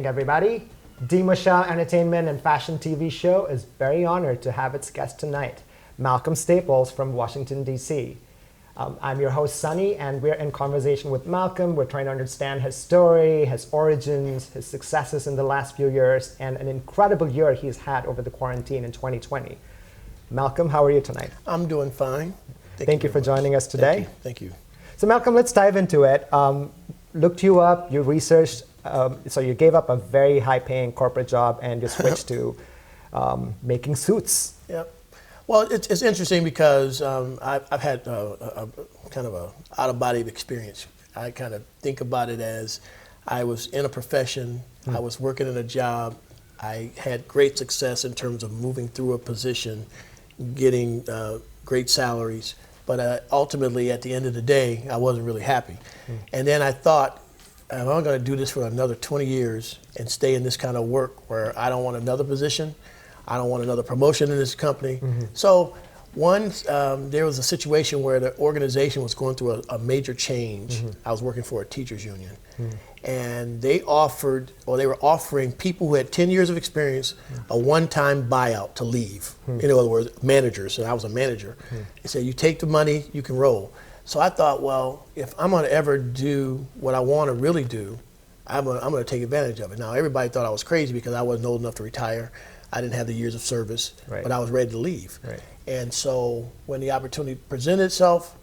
everybody. DiMoshao Entertainment and Fashion TV show is very honored to have its guest tonight, Malcolm Staples from Washington, D.C. I'm your host, Sunny, and we're in conversation with Malcolm. We're trying to understand his story, his origins, his successes in the last few years, and an incredible year he's had over the quarantine in 2020. Malcolm, how are you tonight? I'm doing fine. Thank you for joining us today. Thank you. So Malcolm, let's dive into it. Looked you up, you researched, so you gave up a very high-paying corporate job and you switched to making suits. Yep. Well, it's interesting because I've had a kind of a out-of-body experience. I kind of think about it as I was in a profession, I was working in a job, I had great success in terms of moving through a position, getting great salaries, but ultimately at the end of the day, I wasn't really happy. And then I thought, if I'm going to do this for another 20 years and stay in this kind of work where I don't want another position, I don't want another promotion in this company. So there was a situation where the organization was going through a major change. I was working for a teachers union. And they were offering people who had 10 years of experience a one-time buyout to leave. In other words, managers, and I was a manager. They said, you take the money, you can roll. So I thought, well, if I'm gonna ever do what I wanna really do, I'm gonna take advantage of it. Now, everybody thought I was crazy because I wasn't old enough to retire. I didn't have the years of service, but I was ready to leave. And so when the opportunity presented itself,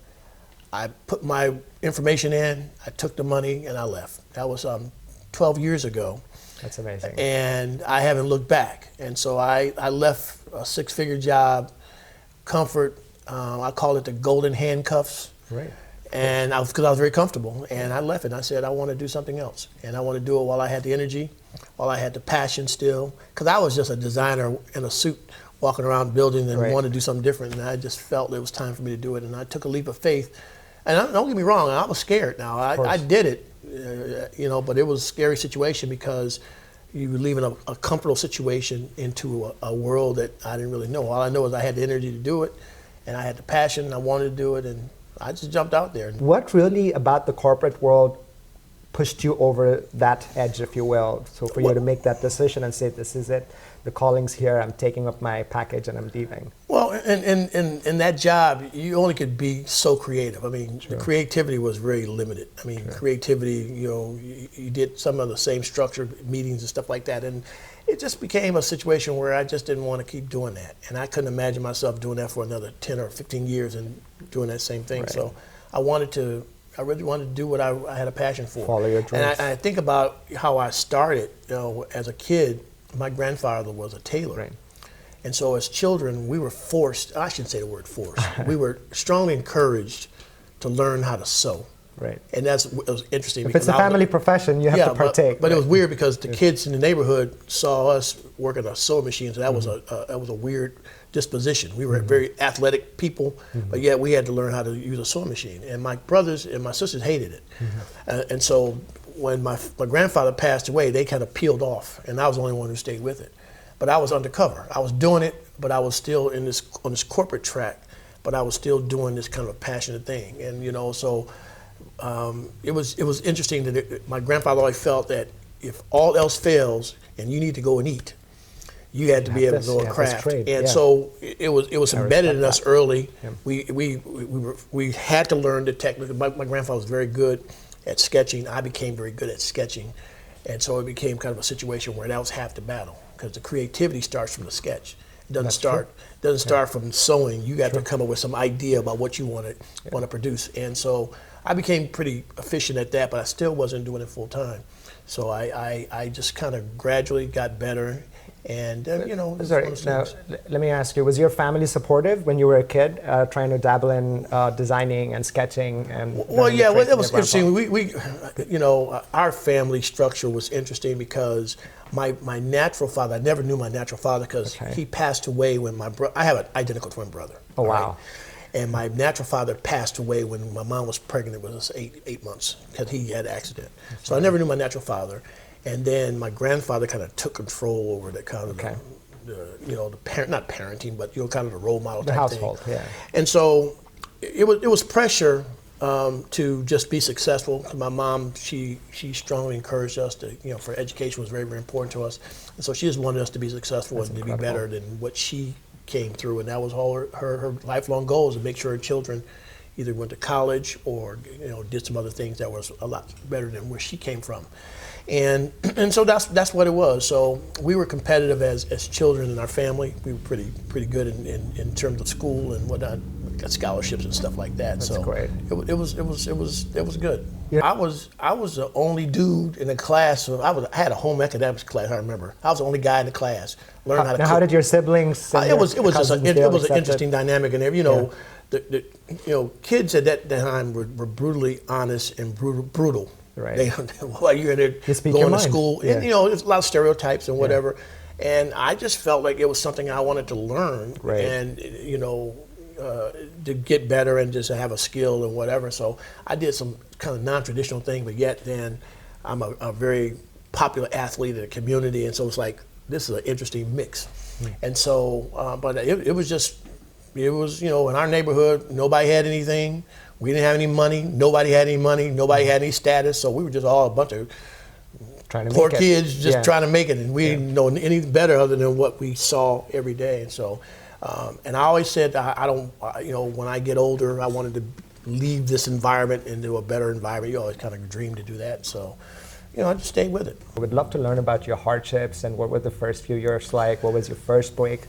I put my information in, I took the money, and I left. That was 12 years ago. That's amazing. And I haven't looked back. And so I left a six-figure job, comfort, I call it the golden handcuffs. And because I was very comfortable, and I left it. And I said, I want to do something else. And I want to do it while I had the energy, while I had the passion still. Because I was just a designer in a suit walking around buildings and wanted to do something different. And I just felt it was time for me to do it. And I took a leap of faith. And don't get me wrong, I was scared now. I did it, but it was a scary situation because you were leaving a comfortable situation into a world that I didn't really know. All I know is I had the energy to do it, and I had the passion, and I wanted to do it, and I just jumped out there. What really about the corporate world pushed you over that edge, if you will, so for you to make that decision and say, this is it, the calling's here, I'm taking up my package and I'm leaving? Well, in that job, you only could be so creative. I mean, the creativity was very limited. I mean, creativity, you did some of the same structured meetings and stuff like that, and it just became a situation where I just didn't want to keep doing that. And I couldn't imagine myself doing that for another 10 or 15 years and doing that same thing. So I really wanted to do what I had a passion for. Follow your dreams. And I think about how I started, as a kid. My grandfather was a tailor. And so as children, we were forced, I shouldn't say the word forced, we were strongly encouraged to learn how to sew. And it was interesting. If it's a family profession, you have to partake. But it was weird because the kids in the neighborhood saw us working on sewing machines, and that was a weird disposition. We were very athletic people, but yet we had to learn how to use a sewing machine. And my brothers and my sisters hated it. And so when my grandfather passed away, they kind of peeled off, and I was the only one who stayed with it. But I was undercover. I was doing it, but I was still on this corporate track, but I was still doing this kind of passionate thing. And so it was interesting that my grandfather always felt that if all else fails and you need to go and eat, you had to be able to know a craft. And so it was embedded in us early. We had to learn the technique. My grandfather was very good at sketching. I became very good at sketching. And so it became kind of a situation where that was half the battle, because the creativity starts from the sketch. It doesn't start from sewing. You got to come up with some idea about what you want to produce. And so I became pretty efficient at that, but I still wasn't doing it full time. So I just kind of gradually got better. And Sorry, now let me ask you: was your family supportive when you were a kid, trying to dabble in designing and sketching? It was interesting. We our family structure was interesting because my natural father, I never knew my natural father because he passed away when I have an identical twin brother. Oh, wow. And my natural father passed away when my mom was pregnant with us 8 months because he had an accident. So I never knew my natural father. And then my grandfather kind of took control over the kind of not parenting, but kind of the role model type household, thing. And so it was pressure to just be successful. My mom, she strongly encouraged us to, for education was very, very important to us. And so she just wanted us to be successful and to be better than what she came through. And that was all her lifelong goal, is to make sure her children either went to college or, did some other things that was a lot better than where she came from. And so that's what it was. So we were competitive as children in our family. We were pretty good in terms of school and whatnot. We got scholarships and stuff like that. That's so great. It was good. Yeah. I was the only dude in the class. So I had a home economics class. I remember I was the only guy in the class. Learned how to cook. How did your siblings? And It was an accept interesting dynamic, and the kids at that time were brutally honest and brutal. Right. While you're in there going to school, Yeah. and there's a lot of stereotypes and whatever. And I just felt like it was something I wanted to learn, right. and to get better and just have a skill and whatever. So I did some kind of non-traditional thing, but yet then I'm a very popular athlete in the community, and so it's like this is an interesting mix. And so, but it was in our neighborhood, nobody had anything. We didn't have any money. Nobody had any money. Nobody had any status. So we were just all a bunch of poor kids just trying to make it. And we didn't know any better other than what we saw every day. And so, and I always said, I don't, when I get older, I wanted to leave this environment into a better environment. You always kind of dream to do that. So, I just stayed with it. I would love to learn about your hardships and what were the first few years like? What was your first break?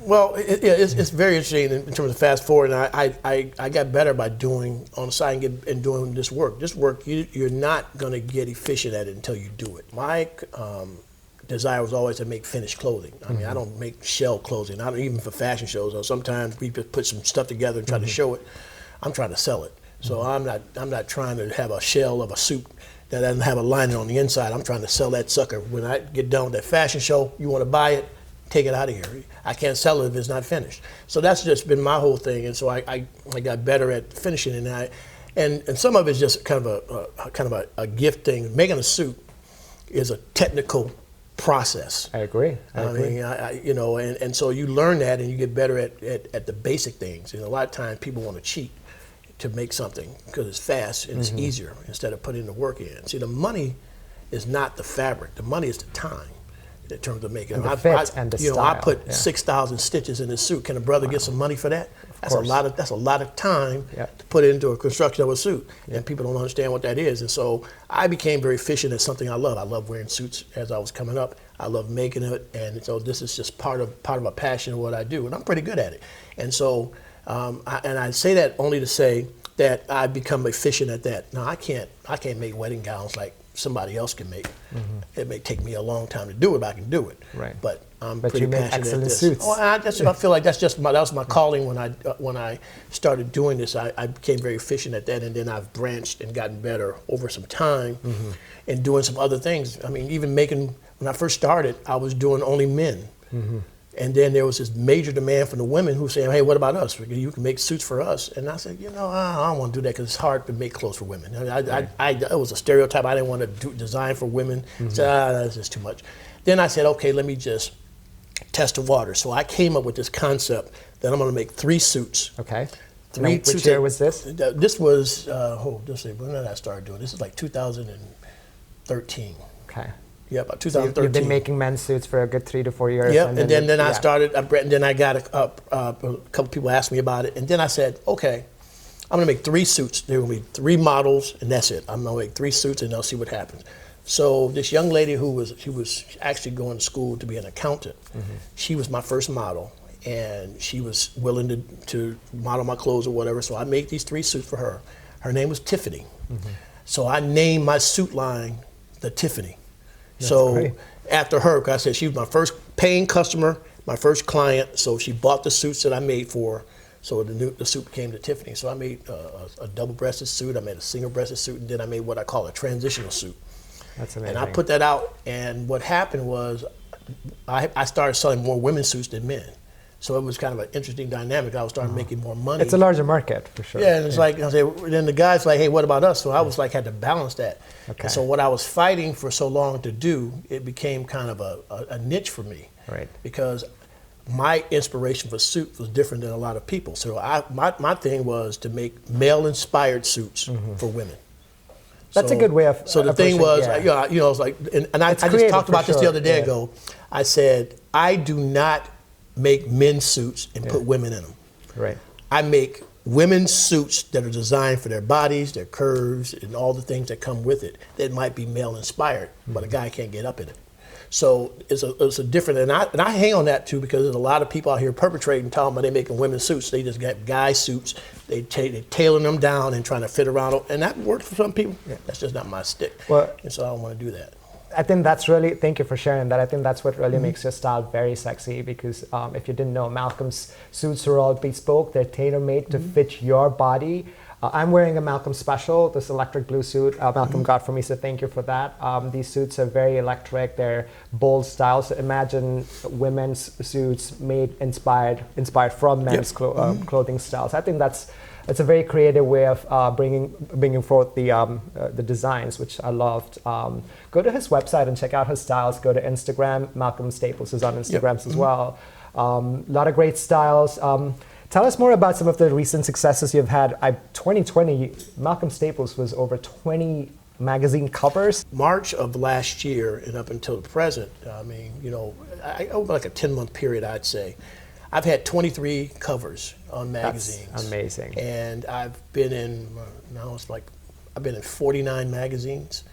Well, it's very interesting in terms of fast forward. And I got better by doing on the side and doing this work. This work, you're not going to get efficient at it until you do it. My desire was always to make finished clothing. I mean, I don't make shell clothing. I don't even for fashion shows. Or sometimes we put some stuff together and try to show it. I'm trying to sell it. So I'm not trying to have a shell of a suit that doesn't have a lining on the inside. I'm trying to sell that sucker. When I get done with that fashion show, you want to buy it, take it out of here. I can't sell it if it's not finished. So that's just been my whole thing, and so I got better at finishing it. And some of it's just kind of a gift thing. Making a suit is a technical process. I agree. I mean, and so you learn that, and you get better at the basic things. And a lot of times people want to cheat to make something because it's fast and it's easier instead of putting the work in. See, the money is not the fabric. The money is the time. In terms of making and the fit and the style. I put 6,000 stitches in this suit. Can a brother get some money for that? That's a lot of time to put into a construction of a suit, and people don't understand what that is. And so I became very efficient at something I love. I love wearing suits as I was coming up. I love making it, and so this is just part of a passion of what I do, and I'm pretty good at it. And so, I say that only to say that I've become efficient at that. Now I can't make wedding gowns like somebody else can make. It may take me a long time to do it, but I can do it. Right. But I'm but pretty you make passionate excellent at this. suits. I feel like that was my calling when I started doing this. I became very efficient at that, and then I've branched and gotten better over some time, and doing some other things. I mean, even when I first started, I was doing only men. And then there was this major demand from the women who said, hey, what about us? You can make suits for us. And I said, I don't want to do that because it's hard to make clothes for women. It was a stereotype. I didn't want to design for women. So that's just too much. Then I said, okay, let me just test the water. So I came up with this concept that I'm going to make 3 suits. Okay. Which year was this? This was, when did I start doing this? This is like 2013. Okay. Yeah, about 2013. So you've been making men's suits for a good 3 to 4 years. Yeah, and then I started, and then I got a couple people asked me about it, and then I said, okay, I'm gonna make 3 suits. There will be 3 models, and that's it. I'm gonna make 3 suits, and I'll see what happens. So this young lady she was actually going to school to be an accountant. She was my first model, and she was willing to model my clothes or whatever. So I made these 3 suits for her. Her name was Tiffany. So I named my suit line the Tiffany. So great. After her, because I said she was my first paying customer, my first client, so she bought the suits that I made for her. So the suit became the Tiffany. So I made a double-breasted suit, I made a single-breasted suit, and then I made what I call a transitional suit. That's amazing. And I put that out, and what happened was I started selling more women's suits than men. So it was kind of an interesting dynamic. I was starting making more money. It's a larger market, for sure. Yeah, and it's like, then the guy's like, hey, what about us? So I was like, had to balance that. Okay. And so what I was fighting for so long to do, it became kind of a niche for me. Right. Because my inspiration for suit was different than a lot of people. So my thing was to make male-inspired suits for women. That's a good way of. So the thing was, I was like, and I just talked about this the other day ago. I said, I do not make men's suits and put women in them. Right. I make women's suits that are designed for their bodies, their curves, and all the things that come with it that might be male-inspired, but a guy can't get up in it. So it's a different, and I hang on that too, because there's a lot of people out here perpetrating, talking about they making women's suits. They just got guy suits. They tailoring them down and trying to fit around them, and that works for some people. Yeah. That's just not my stick. Well, and so I don't want to do that. I think that's really, thank you for sharing that. I think that's what really makes your style very sexy, because if you didn't know, Malcolm's suits are all bespoke. They're tailor-made to fit your body. I'm wearing a Malcolm special, this electric blue suit Malcolm got for me, so thank you for that. These suits are very electric, they're bold styles. So imagine women's suits inspired from men's clothing styles. I think it's a very creative way of bringing forth the designs, which I loved. Go to his website and check out his styles. Go to Instagram. Malcolm Staples is on Instagram as well. A lot of great styles. Tell us more about some of the recent successes you've had. 2020, Malcolm Staples was over 20 magazine covers. March of last year and up until the present, over like a 10-month period, I'd say, I've had 23 covers on magazines. That's amazing. And I've been in, I've been in 49 magazines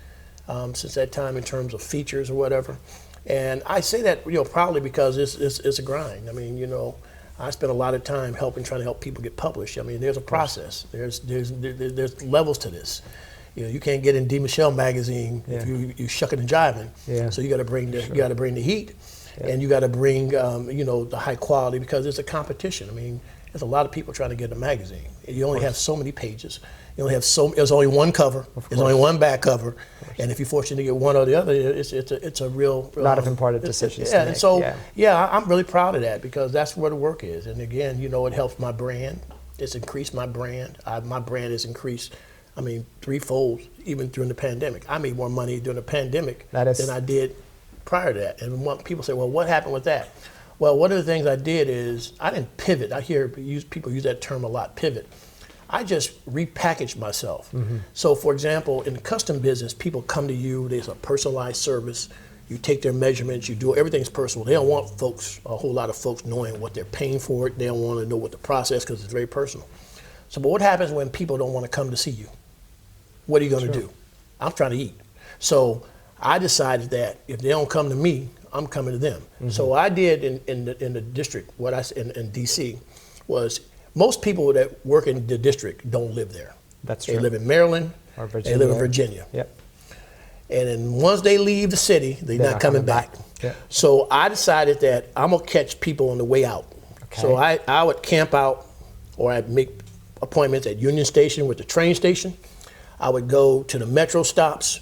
since that time in terms of features or whatever. And I say that, proudly, because it's a grind. I mean, I spent a lot of time trying to help people get published. I mean, there's a process. There's levels to this. You can't get in D. Michelle magazine if you shucking and jiving. Yeah. So you got to bring the heat, and you got to bring the high quality, because it's a competition. I mean, there's a lot of people trying to get a magazine. You only have so many pages. You only have there's only one cover. There's only one back cover, and if you're fortunate to get one or the other, it's a real lot of important decisions. Yeah, and so I'm really proud of that, because that's where the work is. And again, it helps my brand. It's increased my brand. My brand has increased, threefold even during the pandemic. I made more money during the pandemic than I did prior to that. And people say, well, what happened with that? Well, one of the things I did is I didn't pivot. I hear people use that term a lot, pivot. I just repackaged myself. So, for example, in the custom business, people come to you, there's a personalized service, you take their measurements, everything's personal. They don't want a whole lot of folks knowing what they're paying for it. They don't want to know what the process, because it's very personal. So, but what happens when people don't want to come to see you? What are you going to do? I'm trying to eat. So I decided that if they don't come to me, I'm coming to them. So what I did in the district, in DC, was most people that work in the district don't live there. That's true. They live in Maryland, or Virginia. They live in Virginia. Yep. And then once they leave the city, they're not coming back. Yep. So I decided that I'm gonna catch people on the way out. Okay. So I would camp out, or I'd make appointments at Union Station with the train station. I would go to the metro stops.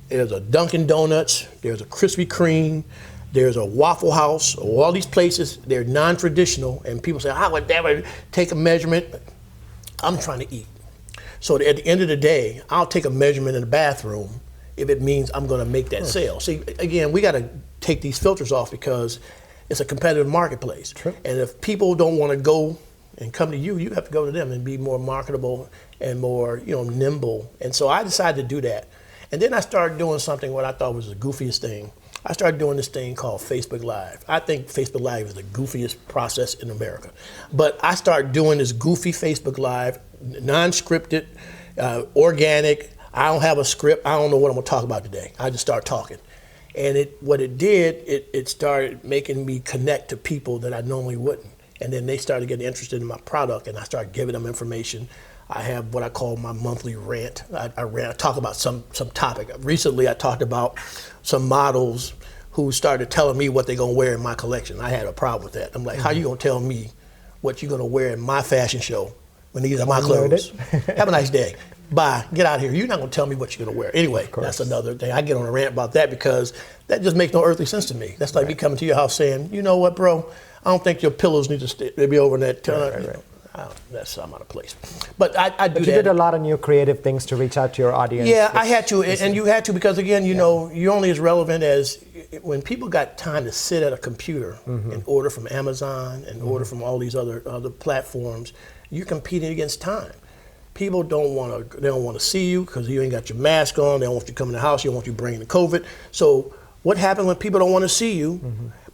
There's a Dunkin' Donuts, there's a Krispy Kreme, there's a Waffle House. All these places, they're non-traditional, and people say, I would never take a measurement. I'm trying to eat. So at the end of the day, I'll take a measurement in the bathroom if it means I'm gonna make that sale. See, again, we gotta take these filters off, because it's a competitive marketplace. True. And if people don't wanna go and come to you, you have to go to them and be more marketable and more, nimble. And so I decided to do that. And then I started doing something what I thought was the goofiest thing. I started doing this thing called Facebook Live. I think Facebook Live is the goofiest process in America. But I started doing this goofy Facebook Live, non-scripted, organic. I don't have a script. I don't know what I'm gonna talk about today. I just start talking. And it started making me connect to people that I normally wouldn't. And then they started getting interested in my product, and I started giving them information. I have what I call my monthly rant. I talk about some topic. Recently, I talked about some models who started telling me what they're gonna wear in my collection. I had a problem with that. I'm like, how you gonna tell me what you're gonna wear in my fashion show when these are my clothes? Have a nice day. Bye. Get out of here. You're not gonna tell me what you're gonna wear. Anyway, that's another thing. I get on a rant about that, because that just makes no earthly sense to me. That's like me coming to your house saying, you know what, bro? I don't think your pillows need to be over in that. That's I'm out of place. But I do that. You did a lot of new creative things to reach out to your audience. Yeah, I had to, and you had to, because again, you're only as relevant as when people got time to sit at a computer and order from Amazon and order from all these other platforms, you're competing against time. People don't want to see you because you ain't got your mask on. They don't want you to come in the house. They don't want you bringing the COVID. So what happens when people don't want to see you,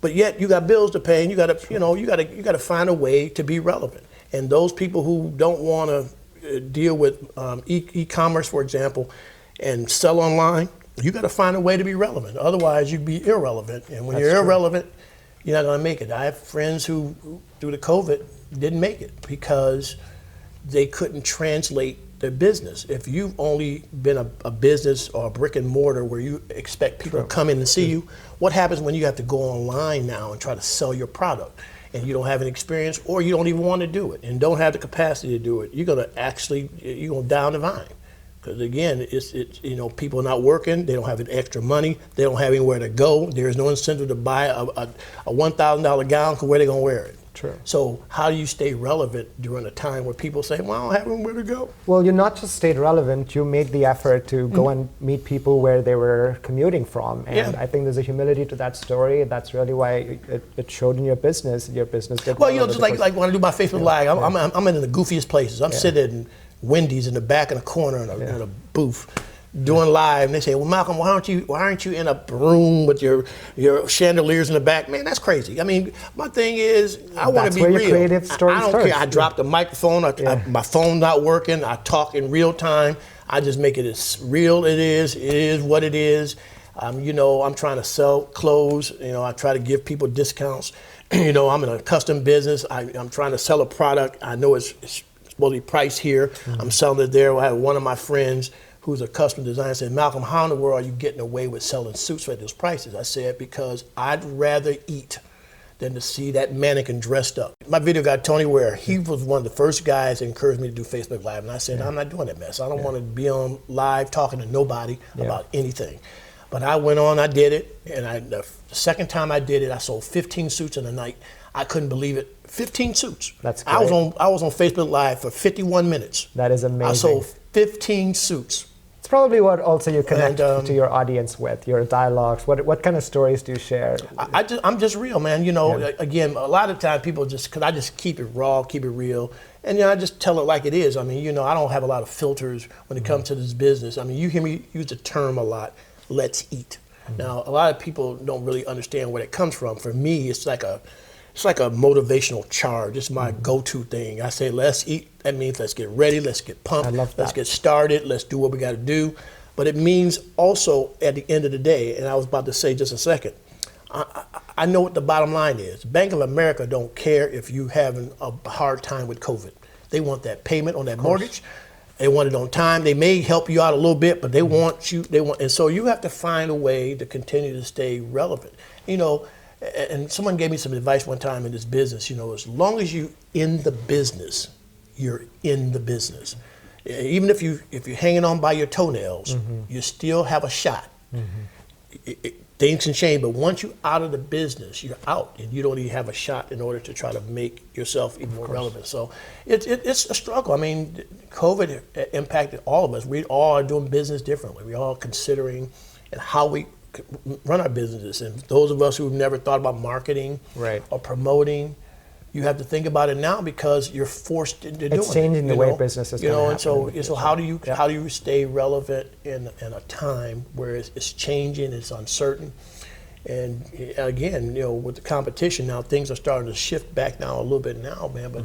but yet you got bills to pay and you got to find a way to be relevant. And those people who don't want to deal with e-commerce, for example, and sell online, you got to find a way to be relevant. Otherwise, you'd be irrelevant. And when you're irrelevant, you're not going to make it. I have friends who, due to COVID, didn't make it because they couldn't translate their business. If you've only been a business or a brick and mortar where you expect people to come in and see you, what happens when you have to go online now and try to sell your product and you don't have an experience or you don't even want to do it and don't have the capacity to do it? You're going to down the vine. Because again, it's people are not working, they don't have any extra money, they don't have anywhere to go, there's no incentive to buy a $1,000 gown because where are they going to wear it? True. So how do you stay relevant during a time where people say, well, I don't have anywhere to go? Well, you not just stayed relevant, you made the effort to go and meet people where they were commuting from. And I think there's a humility to that story. That's really why it showed in your business. Your business did well. Just like when I do my Facebook Live, I'm in the goofiest places. I'm sitting in Wendy's in the back in the corner in a booth doing live, and they say, well, Malcolm, why aren't you in a room with your chandeliers in the back? Man, that's crazy. I mean, my thing is, I want to be real. That's where your creative story starts. I don't care. I dropped the microphone. My phone's not working. I talk in real time. I just make it as real it is. It is what it is. I'm trying to sell clothes. I try to give people discounts. I'm in a custom business. I'm trying to sell a product. I know it's supposed to be priced here. I'm selling it there. I had one of my friends who's a custom designer said, Malcolm, how in the world are you getting away with selling suits at those prices? I said, because I'd rather eat than to see that mannequin dressed up. My video guy, Tony Ware, he was one of the first guys that encouraged me to do Facebook Live. And I said, I'm not doing that mess. I don't want to be on live talking to nobody about anything. But I went on, I did it. And the second time I did it, I sold 15 suits in a night. I couldn't believe it. 15 suits. That's great. I was on Facebook Live for 51 minutes. That is amazing. I sold 15 suits. It's probably what also you connect to your audience with, your dialogues. What kind of stories do you share? I'm just real, man. Again, a lot of times people because I just keep it raw, keep it real. And I just tell it like it is. I mean, I don't have a lot of filters when it comes to this business. I mean, you hear me use the term a lot, let's eat. Now, a lot of people don't really understand where it comes from. For me, it's like a motivational charge. It's my go-to thing. I say, let's eat. That means let's get ready, let's get pumped, let's get started, let's do what we got to do. But it means also at the end of the day, and I was about to say just a second, I know what the bottom line is. Bank of America don't care if you having a hard time with COVID. They want that payment on that mortgage. They want it on time. They may help you out a little bit, but they want you. And so you have to find a way to continue to stay relevant. And someone gave me some advice one time in this business, as long as you're in the business, you're in the business. Even if you're hanging on by your toenails, you still have a shot. Things can change, but once you're out of the business, you're out, and you don't even have a shot in order to try to make yourself even more relevant. So it's a struggle. I mean, COVID impacted all of us. We all are doing business differently. We're all considering and how we run our businesses. And those of us who've never thought about marketing or promoting, you have to think about it now because you're forced into doing it. It's changing the way business is going to happen. And so how do you stay relevant in a time where it's changing, it's uncertain, and again, with the competition now, things are starting to shift back now a little bit now, man. But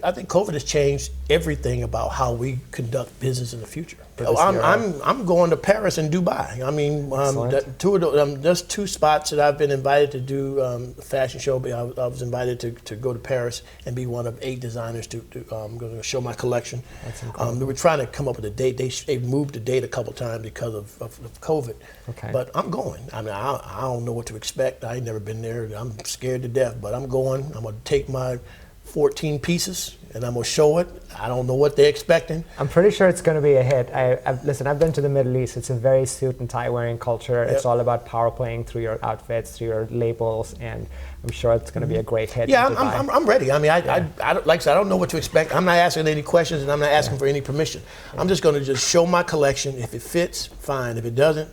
I think COVID has changed everything about how we conduct business in the future. I'm going to Paris and Dubai. I mean, there's two spots that I've been invited to do a fashion show. I was invited to go to Paris and be one of 8 designers to going to show my collection. That's incredible. We were trying to come up with a date. They moved the date a couple times because of COVID. Okay. But I'm going. I mean, I don't know what to expect. I ain't never been there. I'm scared to death, but I'm going. I'm going to take my 14 pieces, and I'm going to show it. I don't know what they're expecting. I'm pretty sure it's going to be a hit. Listen, I've been to the Middle East. It's a very suit and tie wearing culture. It's all about power playing through your outfits, through your labels, and I'm sure it's going to be a great hit. Yeah, I'm ready. I mean, I like I said, I don't know what to expect. I'm not asking any questions, and I'm not asking for any permission. I'm just going to show my collection. If it fits, fine. If it doesn't,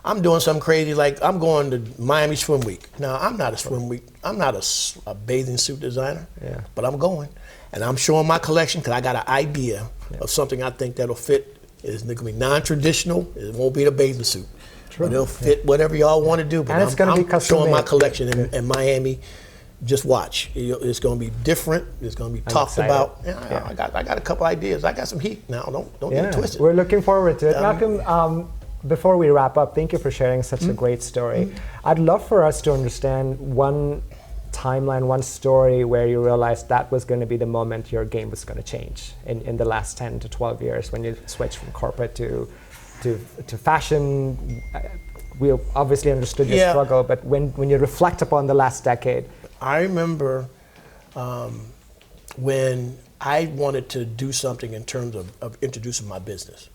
I'm doing something crazy, like I'm going to Miami Swim Week. Now, I'm not a swim week, I'm not a bathing suit designer, but I'm going. And I'm showing my collection because I got an idea of something I think that'll fit. It's going to be non-traditional. It won't be the bathing suit. True. But it'll fit whatever y'all want to do. But and it's going to be custom showing made. My collection in Miami. Just watch. It's going to be different. It's going to be talked about. I got a couple ideas. I got some heat now. Don't get it twisted. We're looking forward to it. Malcolm, before we wrap up, thank you for sharing such a great story. I'd love for us to understand one timeline, one story where you realized that was going to be the moment your game was going to change in the last 10 to 12 years when you switched from corporate to fashion. We obviously understood your struggle, but when you reflect upon the last decade. I remember when I wanted to do something in terms of introducing my business.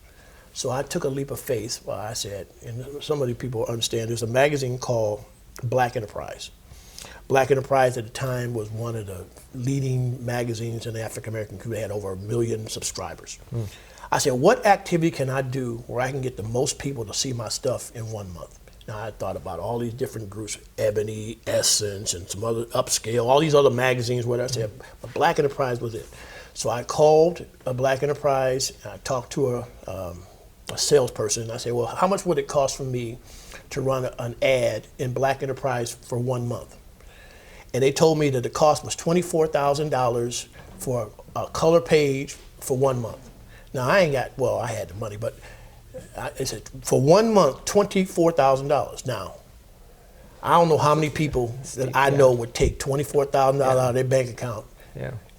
So I took a leap of faith. Well, I said, and some of the people understand, there's a magazine called Black Enterprise. Black Enterprise at the time was one of the leading magazines in the African American community. They had over 1 million subscribers. I said, what activity can I do where I can get the most people to see my stuff in 1 month? Now, I thought about all these different groups, Ebony, Essence, and some other Upscale, all these other magazines, where I said, but Black Enterprise was it. So I called a Black Enterprise, and I talked to a salesperson, and I said, well, how much would it cost for me to run an ad in Black Enterprise for 1 month? And they told me that the cost was $24,000 for a color page for 1 month. Now, I had the money, but I said, for 1 month, $24,000. Now, I don't know how many people that I know would take $24,000 out of their bank account,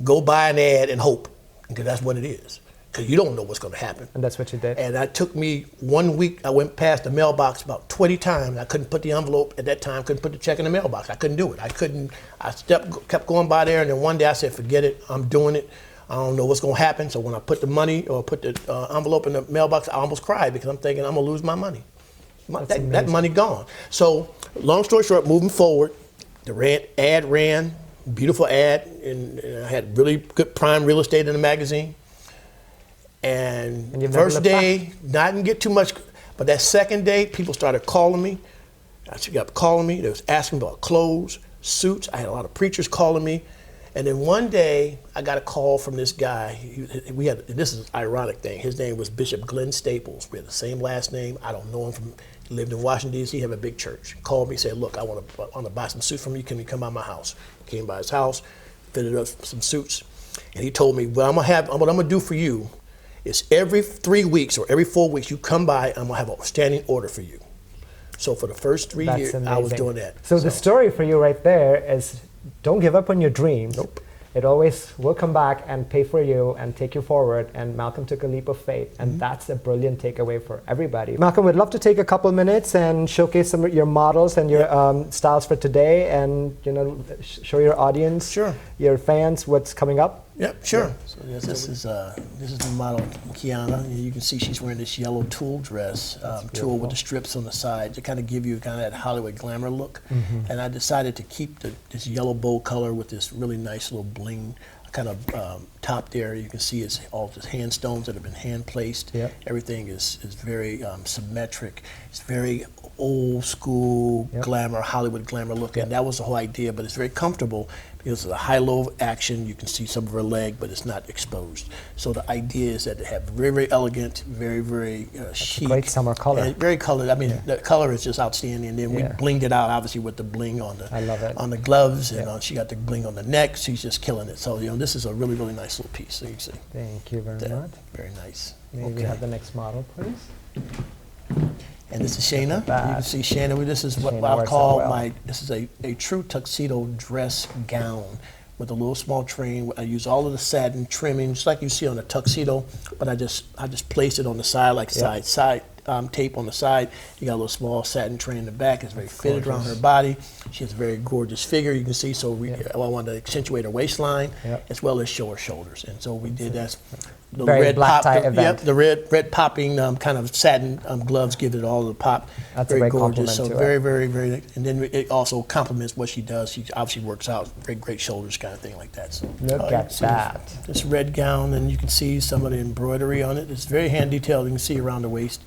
go buy an ad and hope, because that's what it is. Because you don't know what's going to happen. And that's what you did. And it took me 1 week. I went past the mailbox about 20 times. I couldn't put the envelope at that time. Couldn't put the check in the mailbox. I couldn't do it. I kept going by there, and then one day I said, "Forget it. I'm doing it. I don't know what's going to happen." So when I put the money or put the envelope in the mailbox, I almost cried because I'm thinking I'm going to lose my money. That money gone. So long story short, moving forward, the ad ran, beautiful ad, and I had really good prime real estate in the magazine. And first day, I didn't get too much, but that second day, people started calling me. They got calling me. They was asking about clothes, suits. I had a lot of preachers calling me. And then one day, I got a call from this guy. This is an ironic thing. His name was Bishop Glenn Staples. We had the same last name. I don't know him he lived in Washington, D.C. He had a big church. He called me, said, look, I want to buy some suits from you. Can you come by my house? Came by his house, fitted up some suits. And he told me, what I'm going to do for you is every 3 weeks or every 4 weeks, you come by, I'm going to have a standing order for you. So for the first 3 years, amazing. I was doing that. So the story for you right there is, don't give up on your dreams. Nope. It always will come back and pay for you and take you forward. And Malcolm took a leap of faith. And that's a brilliant takeaway for everybody. Malcolm, we'd love to take a couple minutes and showcase some of your models and your styles for today, and show your audience, your fans, what's coming up. Yep, sure. Yeah. So this is the model Kiana. You can see she's wearing this yellow tulle dress, tulle with the strips on the side to kind of give you kind of that Hollywood glamour look. And I decided to keep this yellow bold color with this really nice little bling kind of top there. You can see it's all just hand stones that have been hand placed. Yep. Everything is very symmetric. It's very old school glamour, Hollywood glamour look, and that was the whole idea. But it's very comfortable because of the high-low action. You can see some of her leg, but it's not exposed. So the idea is that they have very, very elegant, very, very chic. A great summer color. And very colored. I mean, the color is just outstanding. And then we blinged it out, obviously, with the bling on the I love it. on the gloves, and she got the bling on the neck. She's just killing it. So this is a really, really nice little piece. So you can see. Thank you very much. Very nice. May we have the next model, please? And this is Shayna. You can see Shayna. This is what I call this is a true tuxedo dress gown with a little small train. I use all of the satin trimming, just like you see on a tuxedo, but I just place it on the side, like side tape on the side. You got a little small satin train in the back. It's very fitted around her body. She has a very gorgeous figure, you can see. So I wanted to accentuate her waistline as well as show her shoulders. And so we did that. the Very red black pop, tie the, event. Yep, the red popping kind of satin gloves give it all the pop. That's a very great gorgeous. compliment So to it. very, very, very. And then it also complements what she does. She obviously works out, great shoulders, kind of thing like that. So Look at that. This red gown, and you can see some of the embroidery on it. It's very hand detailed. You can see around the waist.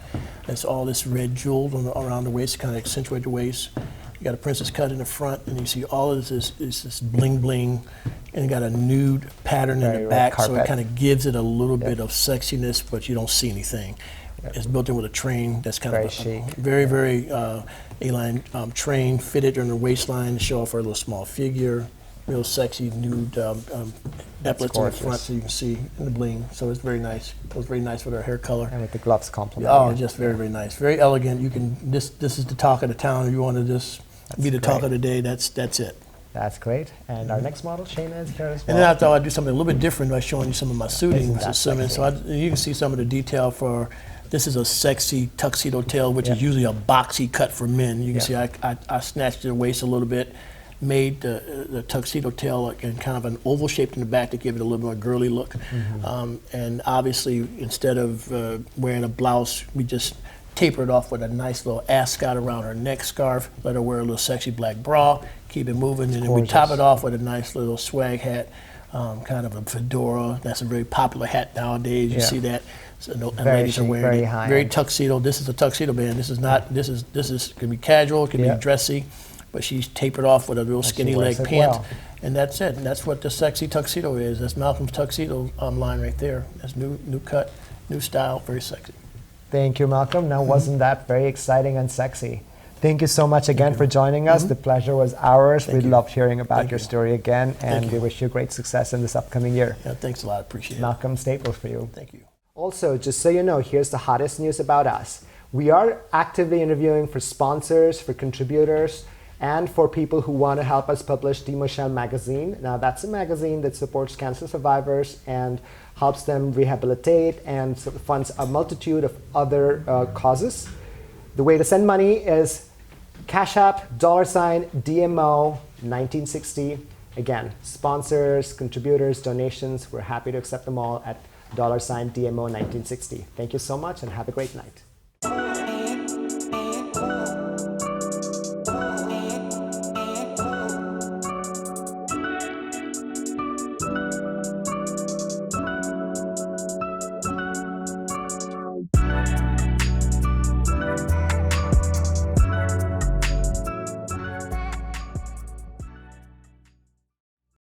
That's all this red jeweled around the waist, kind of accentuate the waist. You got a princess cut in the front, and you see all of this is this bling bling, and you got a nude pattern Very in the red back, so carpet. it kind of gives it a little bit of sexiness, but you don't see anything. It's built in with a train that's kind Very of chic. very, very A-line train fitted in the waistline to show off her little small figure. Real sexy nude epaulets in the front, gorgeous. so you can see in the bling. So it's very nice. It was very nice with her hair color. And with the gloves complement. Oh, just very, very nice. Very elegant. You can this is the talk of the town. If you want to just be the talk great. of the day, that's it. That's great. And our next model, Shayna, is here as well. And then I thought I'd do something a little bit different by showing you some of my suiting. Isn't that So you can see some of the detail for. This is a sexy tuxedo tail, which is usually a boxy cut for men. You can see I snatched the waist a little bit, made the tuxedo tail in kind of an oval shape in the back to give it a little more girly look. And obviously, instead of wearing a blouse, we just taper it off with a nice little ascot around her neck scarf, let her wear a little sexy black bra, keep it moving, and then we top it off with a nice little swag hat, kind of a fedora. That's a very popular hat nowadays. You see that. So and ladies are chic, wearing very it. high Very end. tuxedo. This is a tuxedo band. This is not. This is can be casual. It can be dressy, but she's tapered off with a real skinny leg wears it pant, well. and that's it. And that's what the sexy tuxedo is. That's Malcolm's tuxedo line right there. That's new cut, new style, very sexy. Thank you, Malcolm. Now, wasn't that very exciting and sexy? Thank you so much again for joining us. The pleasure was ours. We loved hearing about your story again, and we wish you great success in this upcoming year. Yeah, thanks a lot. Appreciate it. Malcolm Staples for you. Thank you. Also, just so you know, here's the hottest news about us. We are actively interviewing for sponsors, for contributors, and for people who want to help us publish Dimoshel magazine. Now, that's a magazine that supports cancer survivors and helps them rehabilitate and funds a multitude of other causes. The way to send money is Cash App, $DMO 1960. Again, sponsors, contributors, donations, we're happy to accept them all at $DMO 1960. Thank you so much and have a great night.